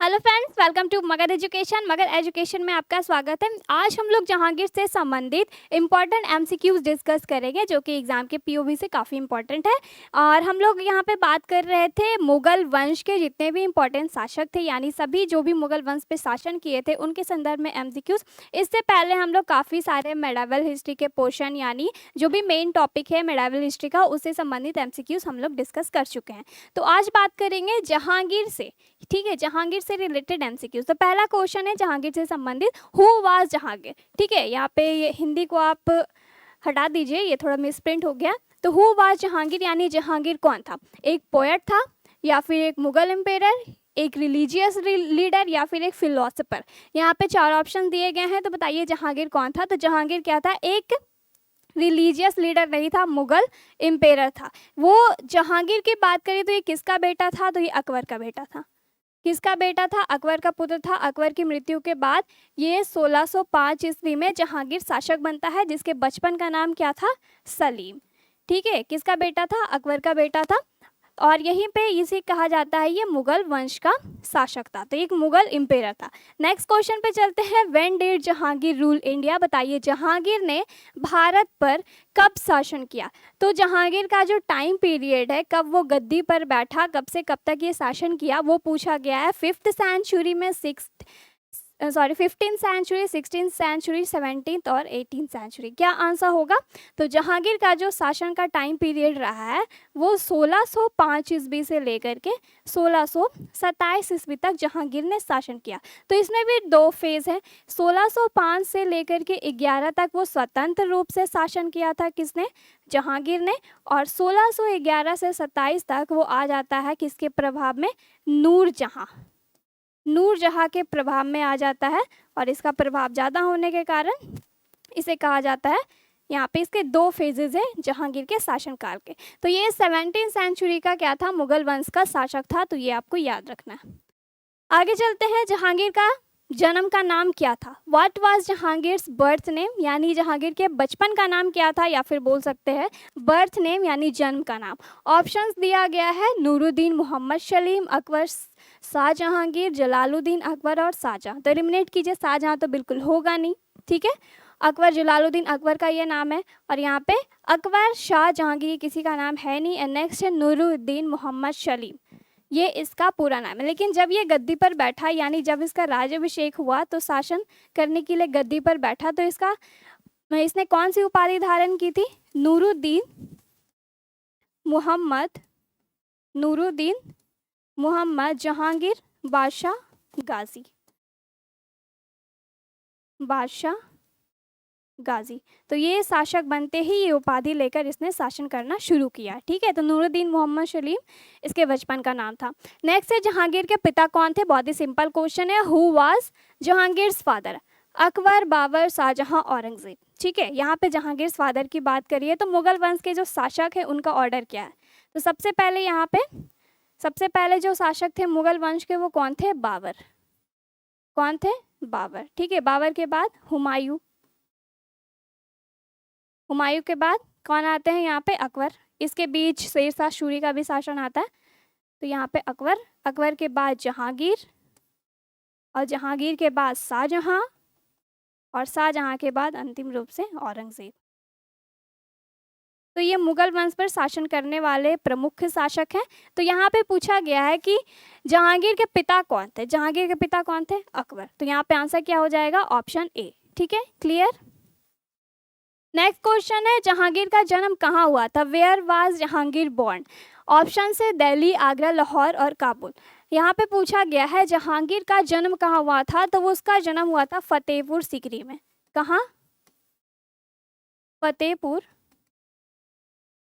Hello friends, welcome to Magadh education. Magadh education में आपका स्वागत है। आज हम लोग जहांगीर से संबंधित इम्पॉर्टेंट एमसीक्यूज डिस्कस करेंगे जो कि एग्जाम के पीओवी से काफ़ी इम्पॉर्टेंट है। और हम लोग यहाँ पे बात कर रहे थे मुगल वंश के जितने भी इम्पॉर्टेंट शासक थे, यानी सभी जो भी मुगल वंश पे शासन किए थे उनके संदर्भ में एमसीक्यूज। इससे पहले हम लोग काफ़ी सारे मेडावल हिस्ट्री के पोर्शन यानी जो भी मेन टॉपिक है मेडावल हिस्ट्री का उससे संबंधित एमसीक्यूज हम लोग डिस्कस कर चुके हैं। तो आज बात करेंगे जहांगीर से, ठीक है, जहांगीर से रिलेटेड एमसीक्यू। तो पहला क्वेश्चन है जहांगीर से संबंधित, हु वाज जहांगीर। ठीक है, यहाँ पे ये हिंदी को आप हटा दीजिए, ये थोड़ा मिसप्रिंट हो गया। तो हु वाज जहांगीर यानी जहांगीर कौन था? एक पोएट था, या फिर एक मुगल एम्पेरर, एक रिलीजियस लीडर, या फिर एक फिलोसफर। यहाँ पे चार ऑप्शन दिए गए हैं, तो बताइए जहांगीर कौन था? तो जहांगीर क्या था? एक रिलीजियस लीडर नहीं था, मुगल एम्पेरर था वो। जहांगीर की बात करें तो ये किसका बेटा था? तो ये अकबर का बेटा था। किसका बेटा था? अकबर का पुत्र था। अकबर की मृत्यु के बाद ये 1605 ईस्वी में जहांगीर शासक बनता है, जिसके बचपन का नाम क्या था? सलीम। ठीक है, किसका बेटा था? अकबर का बेटा था। और यहीं पे इसे कहा जाता है ये मुगल वंश का शासक था, तो एक मुगल इम्पेरर था। नेक्स्ट क्वेश्चन पे चलते हैं, when did Jahangir rule India. बताइए जहांगीर ने भारत पर कब शासन किया? तो जहांगीर का जो टाइम पीरियड है, कब वो गद्दी पर बैठा, कब से कब तक ये शासन किया, वो पूछा गया है। 5th सेंचुरी में 15th century, 16th century, 17th और 18th सेंचुरी। क्या आंसर होगा? तो जहांगीर का जो शासन का टाइम पीरियड रहा है वो 1605 ईस्वी से लेकर के 1627 ईस्वी तक जहांगीर ने शासन किया। तो इसमें भी दो फेज है। 1605 से लेकर के 11 तक वो स्वतंत्र रूप से शासन किया था, किसने? जहांगीर ने। और 1611 से 27 तक वो आ जाता है किसके प्रभाव में? नूरजहां के प्रभाव में आ जाता है। और इसका प्रभाव ज़्यादा होने के कारण इसे कहा जाता है, यहाँ पे इसके दो फेजेस हैं जहांगीर के शासनकाल के। तो ये 17th सेंचुरी का क्या था? मुगल वंश का शासक था, तो ये आपको याद रखना है। आगे चलते हैं, जहांगीर का जन्म का नाम क्या था? व्हाट वाज जहांगीर्स बर्थ नेम, यानी जहांगीर के बचपन का नाम क्या था, या फिर बोल सकते हैं बर्थ नेम यानी जन्म का नाम। ऑप्शंस दिया गया है, नूरुद्दीन मोहम्मद सलीम, अकबर, शाहजहांगीर, जलालुद्दीन अकबर और शाहजहां। तो एलिमिनेट कीजिए, शाहजहां तो बिल्कुल होगा नहीं। ठीक है, अकबर, जलालुद्दीन अकबर का ये नाम है। और यहाँ पे अकबर, शाहजहांगीर किसी का नाम है नहीं। एंड नेक्स्ट है नूरुद्दीन मोहम्मद सलीम, ये इसका पूरा नाम है। लेकिन जब ये गद्दी पर बैठा, यानी जब इसका राज्याभिषेक हुआ तो शासन करने के लिए गद्दी पर बैठा, तो इसने कौन सी उपाधि धारण की थी? मोहम्मद नूरुद्दीन मोहम्मद जहांगीर बादशाह गाजी। तो ये शासक बनते ही ये उपाधि लेकर इसने शासन करना शुरू किया। ठीक है, तो नूरुद्दीन मोहम्मद सलीम इसके बचपन का नाम था। नेक्स्ट है, जहांगीर के पिता कौन थे? बहुत ही सिंपल क्वेश्चन है, who was Jahangir's father? Akbar, Babur, Shah Jahan, Aurangzeb. ठीक है, यहाँ पे जहांगीर फादर की बात करिए तो मुगल वंश के जो शासक है उनका ऑर्डर क्या है? तो सबसे पहले जो शासक थे मुगल वंश के वो कौन थे? बाबर। कौन थे? बाबर। ठीक है, बाबर के बाद हुमायूं के बाद कौन आते हैं यहाँ पे? अकबर। इसके बीच शेरशाह सूरी का भी शासन आता है, तो यहाँ पे अकबर के बाद जहांगीर, और जहांगीर के बाद शाहजहां, और शाहजहां के बाद अंतिम रूप से औरंगजेब। तो ये मुगल वंश पर शासन करने वाले प्रमुख शासक हैं। तो यहाँ पे पूछा गया है कि जहांगीर के पिता कौन थे? जहांगीर के पिता कौन थे? अकबर। तो यहाँ पे आंसर क्या हो जाएगा? Option A. ठीक है, क्लियर। नेक्स्ट क्वेश्चन है, जहांगीर का जन्म कहाँ हुआ था? Where was Jahangir born? Option से दिल्ली, आगरा, लाहौर और काबुल। यहाँ पे पूछा गया है जहांगीर का जन्म कहाँ हुआ था, तो वो उसका जन्म हुआ था फतेहपुर सीकरी में। कहाँ? फतेहपुर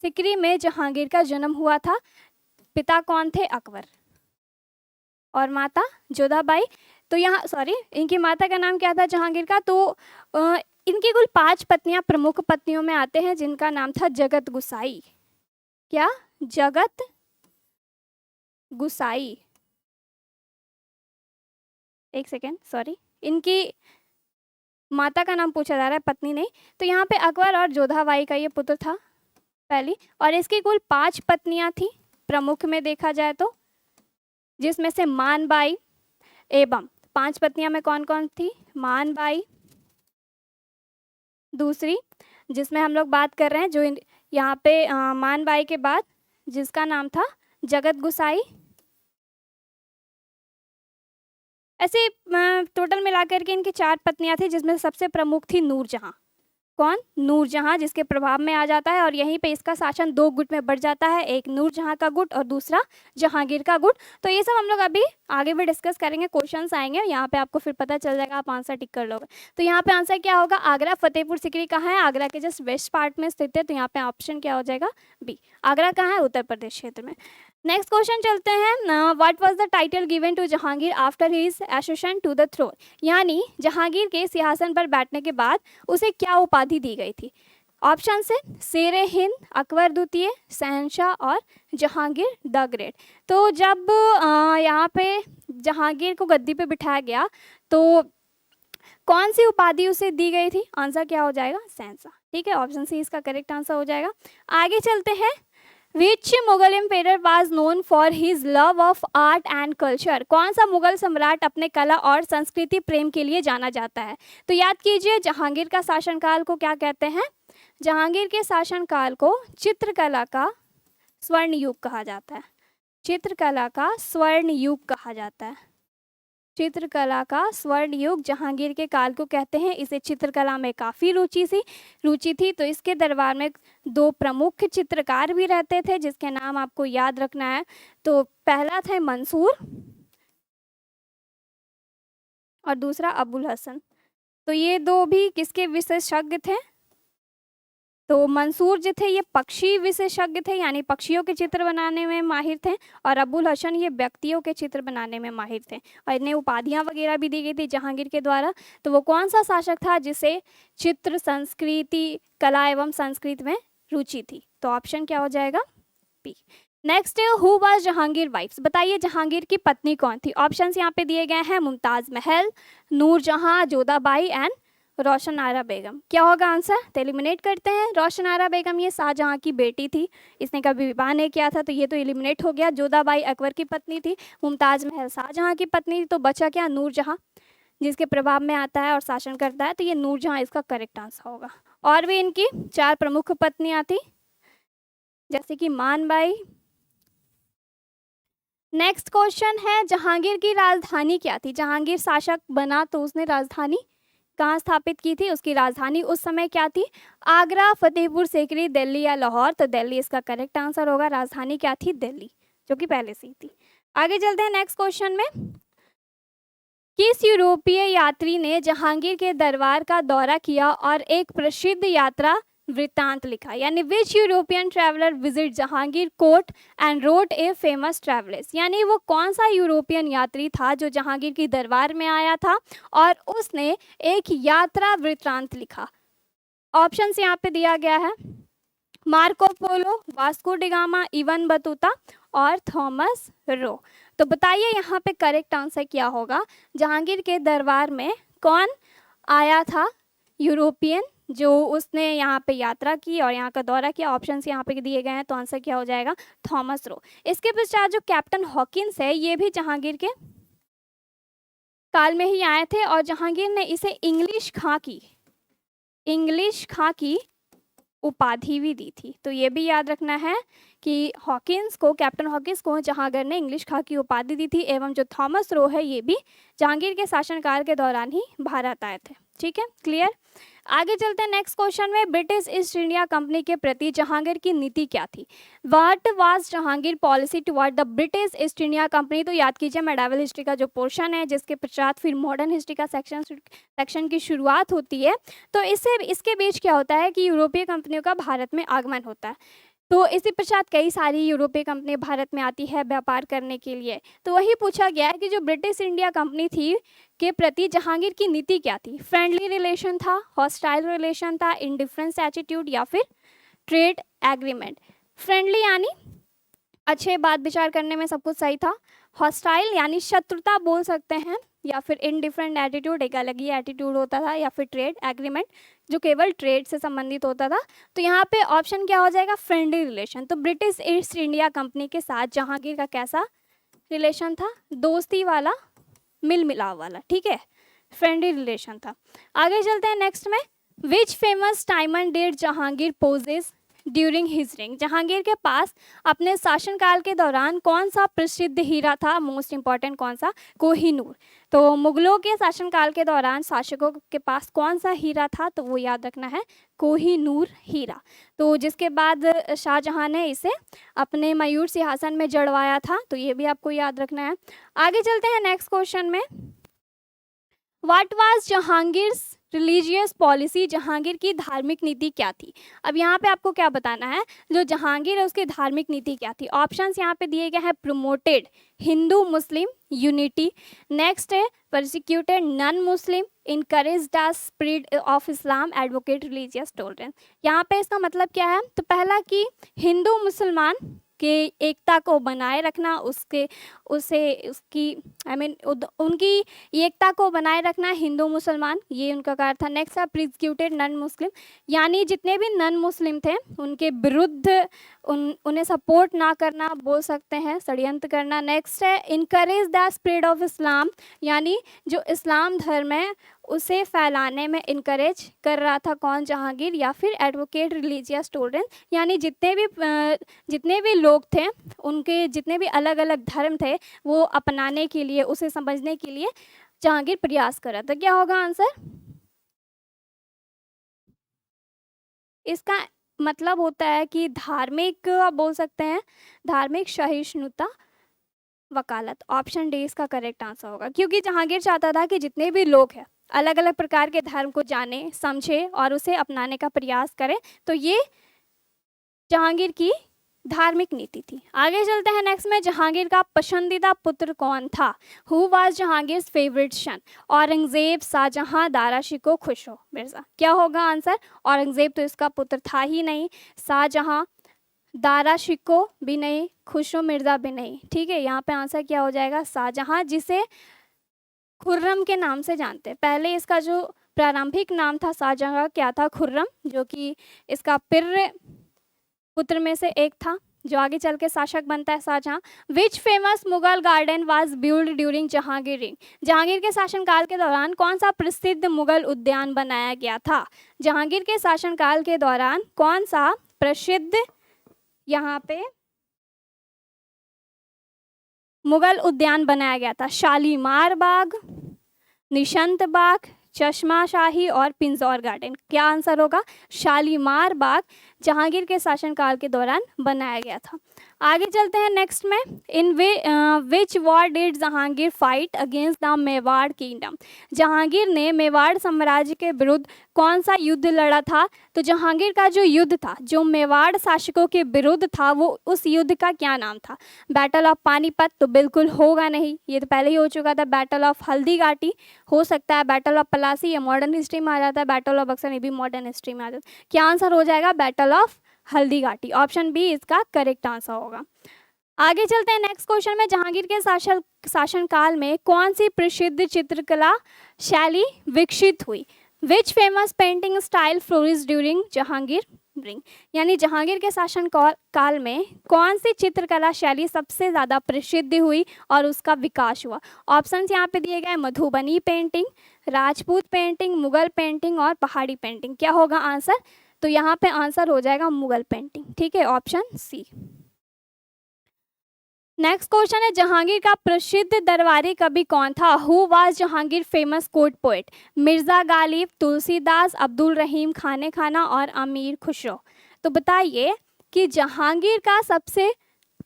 सीकरी में जहांगीर का जन्म हुआ था। पिता कौन थे? अकबर। और माता जोधाबाई। तो यहाँ इनकी माता का नाम क्या था जहांगीर का? तो इनकी कुल 5 पत्नियां प्रमुख पत्नियों में आते हैं, जिनका नाम था जगत गुसाई। क्या? जगत गुसाई। एक सेकेंड, इनकी माता का नाम पूछा जा रहा है, पत्नी नहीं। तो यहाँ पे अकबर और जोधाबाई का ये पुत्र था पहली, और इसकी कुल 5 पत्नियां थी प्रमुख में देखा जाए तो, जिसमें से मानबाई, एवं 5 पत्नियां में कौन कौन थी? मान बाई, दूसरी जिसमें हम लोग बात कर रहे हैं जो यहाँ पे मान बाई के बाद जिसका नाम था जगत गुसाई। ऐसे टोटल मिलाकर के इनकी 4 पत्नियां थी, जिसमें सबसे प्रमुख थी नूरजहां। कौन? नूरजहां, जिसके प्रभाव में आ जाता है और यहीं पे इसका शासन 2 गुट में बढ़ जाता है, एक नूरजहां का गुट और दूसरा जहांगीर का गुट। तो ये सब हम लोग अभी आगे भी डिस्कस करेंगे, क्वेश्चंस आएंगे यहाँ पे, आपको फिर पता चल जाएगा, आप आंसर टिक कर लोगे। तो यहाँ पे आंसर क्या होगा? आगरा। फतेहपुर सिकरी कहाँ है? आगरा के जस्ट वेस्ट पार्ट में स्थित है, तो यहाँ पे ऑप्शन क्या हो जाएगा? बी। आगरा कहाँ है? उत्तर प्रदेश क्षेत्र में। नेक्स्ट क्वेश्चन चलते हैं। What was the title given to Jahangir after his accession to the throne? यानी जहांगीर के सिंहासन पर बैठने के बाद उसे क्या उपाधि दी गई थी? ऑप्शन से शेरे हिंद, अकबर द्वितीय, शहंशाह और जहांगीर द ग्रेट। तो जब यहाँ पे जहांगीर को गद्दी पे बिठाया गया तो कौन सी उपाधि उसे दी गई थी? आंसर क्या हो जाएगा? शहंशाह। ठीक है, ऑप्शन सी इसका करेक्ट आंसर हो जाएगा। आगे चलते हैं। Which Mughal emperor was known for his love of art and culture? कौन सा मुगल सम्राट अपने कला और संस्कृति प्रेम के लिए जाना जाता है? तो याद कीजिए, जहांगीर का शासनकाल को क्या कहते हैं? जहांगीर के शासनकाल को चित्रकला का स्वर्ण युग कहा जाता है। चित्रकला का स्वर्ण युग कहा जाता है। चित्रकला का स्वर्ण युग जहांगीर के काल को कहते हैं। इसे चित्रकला में काफ़ी रुचि थी। तो इसके दरबार में 2 प्रमुख चित्रकार भी रहते थे, जिसके नाम आपको याद रखना है। तो पहला था मंसूर और दूसरा अबुल हसन। तो ये 2 भी किसके विशेषज्ञ थे? तो मंसूर जो थे ये पक्षी विशेषज्ञ थे, यानी पक्षियों के चित्र बनाने में माहिर थे, और अबुल हसन ये व्यक्तियों के चित्र बनाने में माहिर थे, और इन्हें उपाधियां वगैरह भी दी गई थी जहांगीर के द्वारा। तो वो कौन सा शासक था जिसे चित्र, संस्कृति, कला एवं संस्कृत में रुचि थी? तो ऑप्शन क्या हो जाएगा? B. Next, who was Jahangir wives? बताइए जहांगीर की पत्नी कौन थी? ऑप्शंस यहाँ पे दिए गए हैं। मुमताज महल, नूरजहां, जोधाबाई एंड रोशन आरा बेगम। क्या होगा आंसर? तो एलिमिनेट करते हैं। रोशन आरा बेगम ये शाहजहां की बेटी थी, इसने कभी विवाह नहीं किया था, तो ये तो एलिमिनेट हो गया। जोधाबाई अकबर की पत्नी थी, मुमताज महल शाहजहां की पत्नी थी, तो बचा क्या? नूरजहां, जिसके प्रभाव में आता है और शासन करता है, तो ये नूरजहां इसका करेक्ट आंसर होगा। और भी इनकी 4 प्रमुख पत्नियां थी, जैसे कि मानबाई। नेक्स्ट क्वेश्चन है, जहांगीर की राजधानी क्या थी? जहांगीर शासक बना तो उसने राजधानी कहाँ स्थापित की थी? उसकी राजधानी उस समय क्या थी? आगरा, फतेहपुर सीकरी, दिल्ली या लाहौर? तो दिल्ली इसका करेक्ट आंसर होगा। राजधानी क्या थी? दिल्ली, जो कि पहले से ही थी। आगे चलते हैं नेक्स्ट क्वेश्चन में। किस यूरोपीय यात्री ने जहांगीर के दरबार का दौरा किया और एक प्रसिद्ध यात्रा वृत्तांत लिखा? यानी which European traveller visit Jahangir court and wrote a famous travellers? यानी वो कौन सा यूरोपियन यात्री था जो जहांगीर की दरबार में आया था और उसने एक यात्रा वृत्तांत लिखा? ऑप्शंस यहाँ पे दिया गया है। Marco Polo, Vasco da Gama, even Battuta और थॉमस रो। तो बताइए यहाँ पे करेक्ट आंसर क्या होगा? जहांगीर के दरबार में कौन आया था यूरोपियन जो उसने यहाँ पे यात्रा की और यहाँ का दौरा किया? ऑप्शंस यहाँ पे दिए गए हैं, तो आंसर क्या हो जाएगा? Thomas Roe. इसके पश्चात जो कैप्टन हॉकिंस है, ये भी जहांगीर के काल में ही आए थे और जहांगीर ने इसे इंग्लिश खां की उपाधि भी दी थी। तो ये भी याद रखना है कि कैप्टन हॉकिंस को जहांगीर ने इंग्लिश खां की उपाधि दी थी, एवं जो थॉमस रो है ये भी जहांगीर के शासनकाल के दौरान ही भारत आए थे। ठीक है, क्लियर। आगे चलते हैं नेक्स्ट क्वेश्चन में। ब्रिटिश ईस्ट इंडिया कंपनी के प्रति जहांगीर की नीति क्या थी? What was Jahangir policy toward the British east India company? तो याद कीजिए मेडावल हिस्ट्री का जो पोर्शन है, जिसके पश्चात फिर मॉडर्न हिस्ट्री का सेक्शन की शुरुआत होती है। तो इसके बीच क्या होता है कि यूरोपीय कंपनियों का भारत में आगमन होता है। तो इसी पश्चात कई सारी यूरोपीय कंपनी भारत में आती है व्यापार करने के लिए। तो वही पूछा गया है कि जो ब्रिटिश इंडिया कंपनी थी के प्रति जहांगीर की नीति क्या थी? फ्रेंडली रिलेशन था, हॉस्टाइल रिलेशन था, इंडिफरेंस एटीट्यूड या फिर ट्रेड एग्रीमेंट? फ्रेंडली यानी अच्छे बात विचार करने में सब कुछ सही था, हॉस्टाइल यानी शत्रुता बोल सकते हैं, या फिर इनडिफरेंट एटीट्यूड, एक अलग ही एटीट्यूड होता था, या फिर ट्रेड एग्रीमेंट जो केवल ट्रेड से संबंधित होता था। तो यहाँ पे ऑप्शन क्या हो जाएगा? Friendly relation. तो ब्रिटिश ईस्ट इंडिया कंपनी के साथ जहांगीर का कैसा रिलेशन था? दोस्ती वाला मिल मिलाव वाला, ठीक है, फ्रेंडली रिलेशन था। आगे चलते हैं नेक्स्ट में, which famous diamond did Jahangir possess during his रिंग। जहांगीर के पास अपने शासनकाल के दौरान कौन सा प्रसिद्ध हीरा था, मोस्ट इंपॉर्टेंट कौन सा, कोहिनूर। तो मुगलों के शासनकाल के दौरान शासकों के पास कौन सा हीरा था, तो वो याद रखना है कोहिनूर हीरा। तो जिसके बाद शाहजहां ने इसे अपने मयूर सिंहासन में जड़वाया था, तो ये भी आपको याद रखना है। आगे चलते हैं नेक्स्ट क्वेश्चन में, what was Jahangir's religious policy. Jahangir की धार्मिक नीति क्या थी। अब यहाँ पे आपको क्या बताना है, जो जहांगीर है उसकी धार्मिक नीति क्या थी। ऑप्शंस यहाँ पे दिए गए हैं, promoted Hindu Muslim unity, next है persecuted non Muslim, encourage the spread of Islam, advocate religious tolerance. यहाँ पे इसका मतलब क्या है, तो पहला कि हिंदू मुसलमान के एकता को बनाए रखना, उनकी एकता को बनाए रखना, हिंदू मुसलमान, ये उनका कार्य था। नेक्स्ट है प्रिस्क्यूटेड नॉन मुस्लिम, यानी जितने भी नॉन मुस्लिम थे उनके विरुद्ध उन्हें सपोर्ट ना करना, बोल सकते हैं षड्यंत्र करना। नेक्स्ट है encourage the spread of Islam, यानी जो इस्लाम धर्म है उसे फैलाने में इनकरेज कर रहा था कौन, जहांगीर। या फिर एडवोकेट रिलीजियस टॉलरेंस, यानी जितने भी लोग थे उनके जितने भी अलग अलग धर्म थे वो अपनाने के लिए, उसे समझने के लिए जहांगीर प्रयास कर रहा था। क्या होगा आंसर, इसका मतलब होता है कि धार्मिक, आप बोल सकते हैं धार्मिक सहिष्णुता वकालत। ऑप्शन डी इसका करेक्ट आंसर होगा, क्योंकि जहांगीर चाहता था कि जितने भी लोग हैं अलग अलग प्रकार के धर्म को जाने समझे और उसे अपनाने का प्रयास करें, तो ये जहांगीर की धार्मिक नीति थी। आगे चलते हैं नेक्स्ट में, जहांगीर का पसंदीदा पुत्र कौन था। हु वाज जहांगीर फेवरेट सन। औरंगजेब, शाहजहां, दारा शिकोह, खुसरो मिर्जा। क्या होगा आंसर, औरंगजेब तो इसका पुत्र था ही नहीं, शाहजहां, दारा शिकोह भी नहीं, खुसरो मिर्जा भी नहीं, ठीक है। यहाँ पे आंसर क्या हो जाएगा, शाहजहां, जिसे खुर्रम के नाम से जानते हैं। पहले इसका जो प्रारंभिक नाम था शाहजहां क्या था, खुर्रम, जो कि इसका पुत्र में से एक था, जो आगे चल के शासक बनता है Shahjahan. Which famous Mughal garden was build during Jahangir रिंग। जहांगीर के शासनकाल के दौरान कौन सा प्रसिद्ध मुगल उद्यान बनाया गया था। जहांगीर के शासनकाल के दौरान कौन सा प्रसिद्ध यहाँ पे मुगल उद्यान बनाया गया था। शालीमार बाग, निशंत बाग, चश्मा शाही और पिंजौर गार्डन। क्या आंसर होगा, शालीमार बाग जहांगीर के शासनकाल के दौरान बनाया गया था। आगे चलते हैं नेक्स्ट में, in which war did Jahangir fight against the Mewar kingdom. Jahangir ने मेवाड़ साम्राज्य के विरुद्ध कौन सा युद्ध लड़ा था। तो जहांगीर का जो युद्ध था, जो मेवाड़ शासकों के विरुद्ध था, वो उस युद्ध का क्या नाम था। बैटल ऑफ पानीपत तो बिल्कुल होगा नहीं, ये तो पहले ही हो चुका था। बैटल ऑफ हल्दी घाटी हो सकता है, बैटल ऑफ पलासी ये मॉडर्न हिस्ट्री में आ जाता है, बैटल ऑफ बक्सर ये भी मॉडर्न हिस्ट्री में आ जाता है। क्या आंसर हो जाएगा, battle of Haldi Ghati. Option B इसका करेक्ट आंसर होगा। आगे चलते हैं नेक्स्ट क्वेश्चन में, जहांगीर के शासनकाल में कौन सी प्रसिद्ध चित्रकला शैली विकसित हुई। Which famous painting style flourish during Jahangir ring, यानी जहांगीर के शासन काल में कौन सी चित्रकला शैली सबसे ज़्यादा प्रसिद्ध हुई और उसका विकास हुआ। ऑप्शंस यहाँ पे दिए गए, Madhubani painting, Rajput painting, Mughal painting और पहाड़ी पेंटिंग। क्या होगा आंसर, तो यहाँ पे आंसर हो जाएगा मुगल पेंटिंग, ठीक है, ऑप्शन सी। नेक्स्ट क्वेश्चन है, जहांगीर का प्रसिद्ध दरबारी कवि कौन था। Who was Jahangir famous court poet. Mirza Ghalib, Tulsidas, Abdul Rahim Khane Khana और अमीर खुसरो। तो बताइए कि जहांगीर का सबसे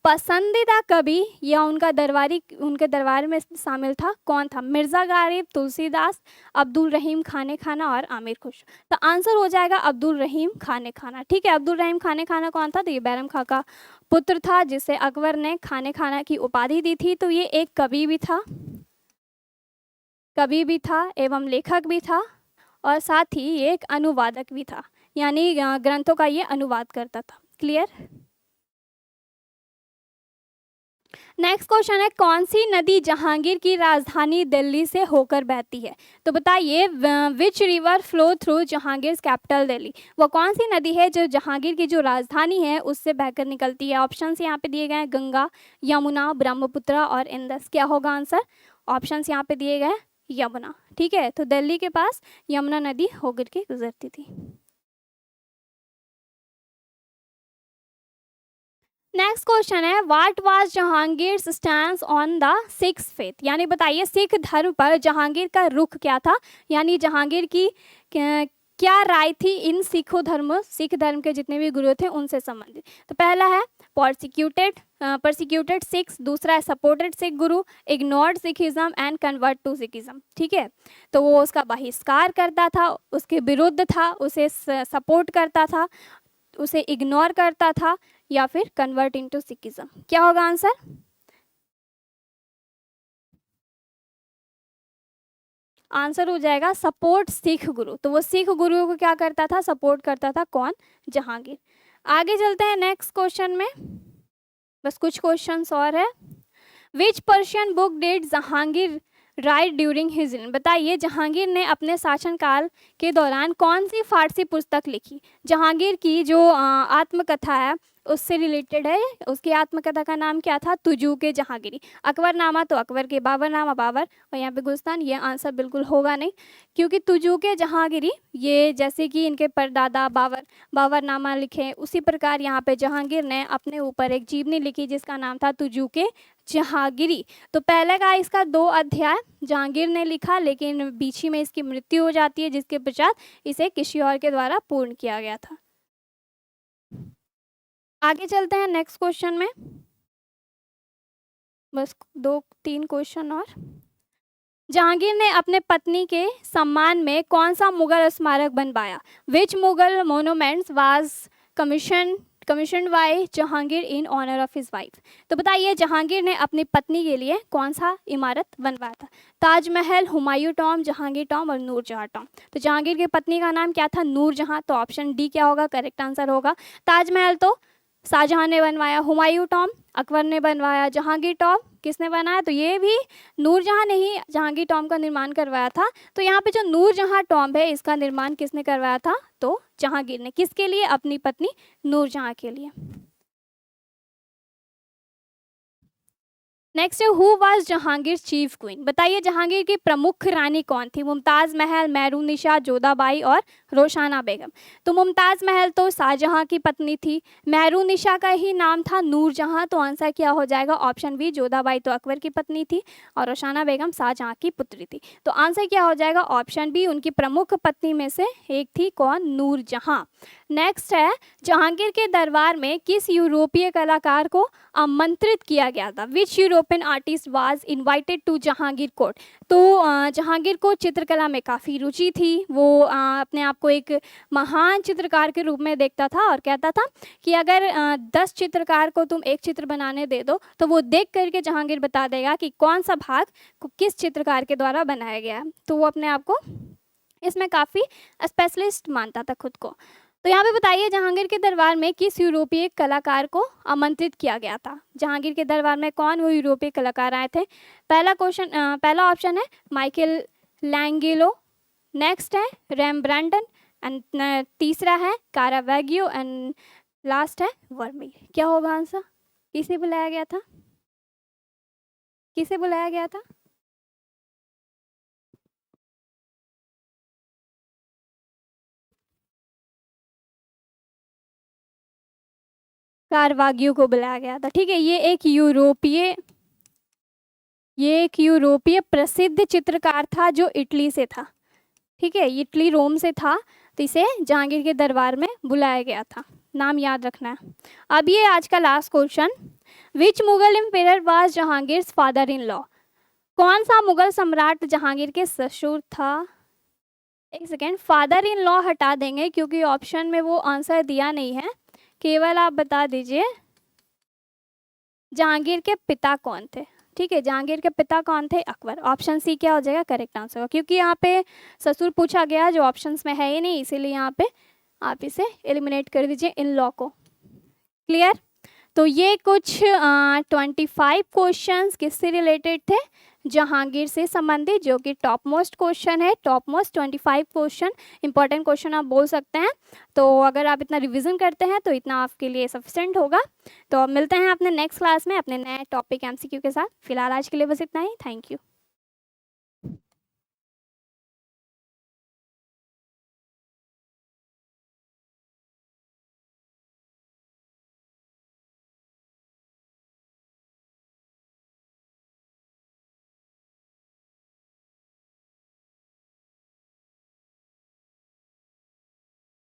पसंदीदा कवि या उनका दरबारी, उनके दरबार में शामिल था कौन था। मिर्जा गालिब, तुलसीदास, अब्दुल रहीम खाने खाना और आमिर खुसरो। तो आंसर हो जाएगा अब्दुल रहीम खाने खाना, ठीक है। अब्दुल रहीम खाने खाना कौन था, तो ये बैरम खां का पुत्र था, जिसे अकबर ने खाने खाना की उपाधि दी थी। तो ये एक कवि भी था एवं लेखक भी था, और साथ ही ये एक अनुवादक भी था, यानी ग्रंथों का ये अनुवाद करता था। क्लियर। नेक्स्ट क्वेश्चन है, कौन सी नदी जहांगीर की राजधानी दिल्ली से होकर बहती है। तो बताइए, which river flow through Jahangir capital Delhi. वो कौन सी नदी है जो जहांगीर की जो राजधानी है उससे बहकर निकलती है। ऑप्शंस यहाँ पे दिए गए हैं, गंगा, यमुना, ब्रह्मपुत्र और इंदस। क्या होगा आंसर, ऑप्शंस यहाँ पे दिए गए, यमुना। ठीक है, तो दिल्ली के पास यमुना नदी होकर के गुजरती थी। नेक्स्ट क्वेश्चन है, what was Jahangir stand on the six faith, यानी बताइए सिख धर्म पर जहांगीर का रुख क्या था, यानी जहांगीर की क्या राय थी इन सिख धर्म के जितने भी गुरु थे उनसे संबंधित। तो पहला है परसिक्यूटेड सिक्स, दूसरा है supported Sikh guru, ignored Sikhism and convert to Sikhism. ठीक है, तो वो उसका बहिष्कार करता था, उसके विरुद्ध था, उसे सपोर्ट करता था, उसे इग्नोर करता था, या फिर कन्वर्ट इनटू सिखिज्म। क्या होगा आंसर? आंसर हो जाएगा सपोर्ट सिख गुरु। तो वो सिख गुरु को क्या करता था? सपोर्ट करता था। कौन? जहांगीर। आगे चलते हैं नेक्स्ट क्वेश्चन में, बस कुछ क्वेश्चंस और है। Which Persian book did Jahangir write during his reign? बताइए जहांगीर ने अपने शासनकाल के दौरान कौन सी फारसी पुस्तक लिखी? जहांगीर की जो आत्मकथा है उससे रिलेटेड है। उसकी आत्मकथा का नाम क्या था? तुजूके जहांगीरी। अकबरनामा तो अकबर के, बाबरनामा बाबर, और यहाँ पे गुलिस्तान, ये आंसर बिल्कुल होगा नहीं, क्योंकि तुजूके जहांगीरी ये जैसे कि इनके परदादा बाबरनामा लिखे, उसी प्रकार यहाँ पे जहांगीर ने अपने ऊपर एक जीवनी लिखी जिसका नाम था तुजूके जहांगीरी। तो पहले का इसका 2 अध्याय जहांगीर ने लिखा, लेकिन बीच ही में इसकी मृत्यु हो जाती है, जिसके पश्चात इसे किसी और के द्वारा पूर्ण किया गया था। आगे चलते हैं नेक्स्ट क्वेश्चन में, बस 2-3 क्वेश्चन और। जहांगीर ने अपने पत्नी के सम्मान में कौन सा मुगल स्मारक बनवाया? Which Mughal monuments was commissioned by Jahangir in honour of his wife? तो बताइए जहांगीर ने अपनी पत्नी के लिए कौन सा इमारत बनवाया था? ताजमहल, हुमायूं टॉम, जहांगीर टॉम और नूरजहां टॉम। तो जहांगीर की पत्नी का नाम क्या था? नूरजहां। तो ऑप्शन डी क्या होगा? करेक्ट आंसर होगा। ताजमहल तो शाहजहां ने बनवाया, हुमायूं टॉम अकबर ने बनवाया, जहांगीर टॉम किसने बनाया? तो ये भी नूरजहां ने ही जहांगीर टॉम का निर्माण करवाया था। तो यहाँ पे जो नूरजहां टॉम है इसका निर्माण किसने करवाया था? तो जहांगीर ने। किसके लिए? अपनी पत्नी नूरजहां के लिए। नेक्स्ट है, who was Jahangir chief queen? बताइए जहांगीर की प्रमुख रानी कौन थी? मुमताज महल, मेहरुनिशा, जोधाबाई और रोशाना बेगम। तो मुमताज महल तो शाहजहां की पत्नी थी, मेहरुनिशा का ही नाम था नूरजहां। तो आंसर क्या हो जाएगा? Option B. जोधाबाई तो अकबर की पत्नी थी और रोशाना बेगम शाहजहां की पुत्री थी। तो आंसर क्या हो जाएगा? Option B. उनकी प्रमुख पत्नी में से एक थी कौन? नूरजहां। नेक्स्ट है, जहांगीर के दरबार में किस यूरोपीय कलाकार को आमंत्रित किया गया था? Which European artist was invited to Jahangir court? तो जहांगीर को चित्रकला में काफ़ी रुचि थी। वो अपने आप को एक महान चित्रकार के रूप में देखता था और कहता था कि अगर 10 चित्रकार को तुम एक चित्र बनाने दे दो तो वो देख करके जहांगीर बता देगा कि कौन सा भाग किस चित्रकार के द्वारा बनाया गया है। तो वो अपने आप को इसमें काफ़ी स्पेशलिस्ट मानता था खुद को। तो यहाँ पे बताइए जहांगीर के दरबार में किस यूरोपीय कलाकार को आमंत्रित किया गया था? जहांगीर के दरबार में कौन वो यूरोपीय कलाकार आए थे? पहला ऑप्शन है माइकल लैंगेलो, नेक्स्ट है रेम्ब्रांडन, एंड तीसरा है कारावाग्यो, एंड लास्ट है वर्मी। क्या होगा आंसर? किसे बुलाया गया था? किसे बुलाया गया था? कारवागियो को बुलाया गया था। ठीक है, ये एक यूरोपीय प्रसिद्ध चित्रकार था जो इटली से था। ठीक है, इटली रोम से था, तो इसे जहांगीर के दरबार में बुलाया गया था। नाम याद रखना है। अब ये आज का last question, which Mughal emperor was Jahangir father in law? कौन सा मुगल सम्राट जहांगीर के ससुर था? एक सेकेंड, फादर इन लॉ हटा देंगे क्योंकि ऑप्शन में वो आंसर दिया नहीं है, केवल आप बता दीजिए जहांगीर के पिता कौन थे। ठीक है, जहांगीर के पिता कौन थे? अकबर। ऑप्शन सी क्या हो जाएगा? करेक्ट आंसर होगा, क्योंकि यहाँ पे ससुर पूछा गया जो ऑप्शंस में है ही नहीं, इसीलिए यहाँ पे आप इसे एलिमिनेट कर दीजिए इन लॉ को। क्लियर? तो ये कुछ 25 क्वेश्चंस किससे रिलेटेड थे? जहांगीर से संबंधित, जो कि टॉप मोस्ट क्वेश्चन है। Top most 25 question, important question आप बोल सकते हैं। तो अगर आप इतना रिवीजन करते हैं तो इतना आपके लिए सफिशिएंट होगा। तो अब मिलते हैं अपने नेक्स्ट क्लास में अपने नए टॉपिक एमसीक्यू के साथ। फिलहाल आज के लिए बस इतना ही। Thank you.